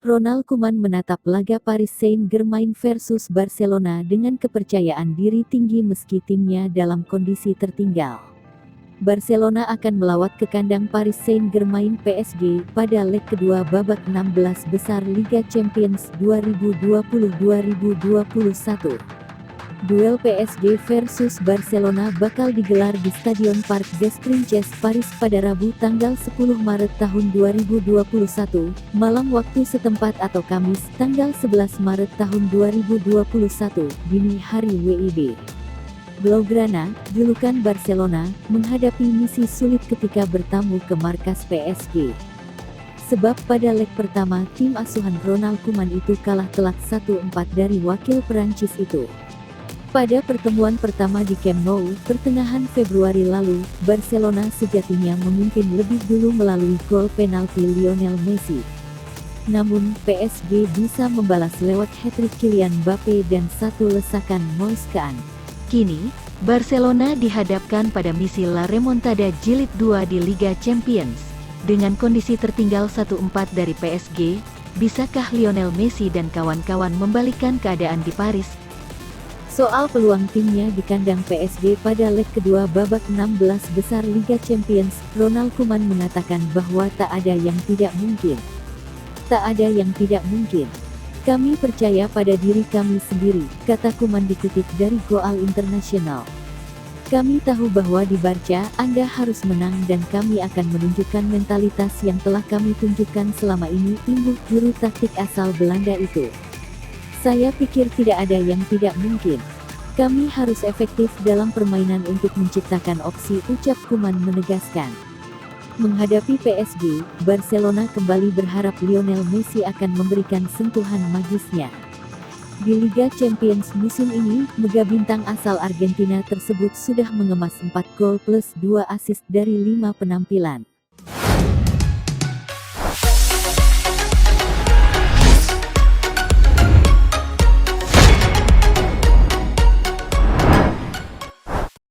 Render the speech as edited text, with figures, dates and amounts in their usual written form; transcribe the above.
Ronald Koeman menatap laga Paris Saint-Germain versus Barcelona dengan kepercayaan diri tinggi meski timnya dalam kondisi tertinggal. Barcelona akan melawat ke kandang Paris Saint-Germain PSG pada leg kedua babak 16 besar Liga Champions 2020-2021. Duel PSG versus Barcelona bakal digelar di Stadion Parc des Princes Paris pada Rabu tanggal 10 Maret tahun 2021, malam waktu setempat atau Kamis tanggal 11 Maret tahun 2021, dini hari WIB. Blaugrana, julukan Barcelona, menghadapi misi sulit ketika bertamu ke markas PSG. Sebab pada leg pertama tim asuhan Ronald Koeman itu kalah telak 1-4 dari wakil Perancis itu. Pada pertemuan pertama di Camp Nou, pertengahan Februari lalu, Barcelona sejatinya memimpin lebih dulu melalui gol penalti Lionel Messi. Namun, PSG bisa membalas lewat hat-trick Kylian Mbappe dan satu lesakan Moise Kean. Kini, Barcelona dihadapkan pada misi La Remontada Jilid 2 di Liga Champions. Dengan kondisi tertinggal 1-4 dari PSG, bisakah Lionel Messi dan kawan-kawan membalikkan keadaan di Paris? Soal peluang timnya di kandang PSG pada leg kedua babak 16 besar Liga Champions, Ronald Koeman mengatakan bahwa tak ada yang tidak mungkin. Tak ada yang tidak mungkin. Kami percaya pada diri kami sendiri, kata Koeman dikutip dari Goal International. Kami tahu bahwa di Barca, Anda harus menang dan kami akan menunjukkan mentalitas yang telah kami tunjukkan selama ini, imbuh juru taktik asal Belanda itu. Saya pikir tidak ada yang tidak mungkin. Kami harus efektif dalam permainan untuk menciptakan opsi, ucap Koeman menegaskan. Menghadapi PSG, Barcelona kembali berharap Lionel Messi akan memberikan sentuhan magisnya. Di Liga Champions musim ini, mega bintang asal Argentina tersebut sudah mengemas 4 gol plus 2 assist dari 5 penampilan.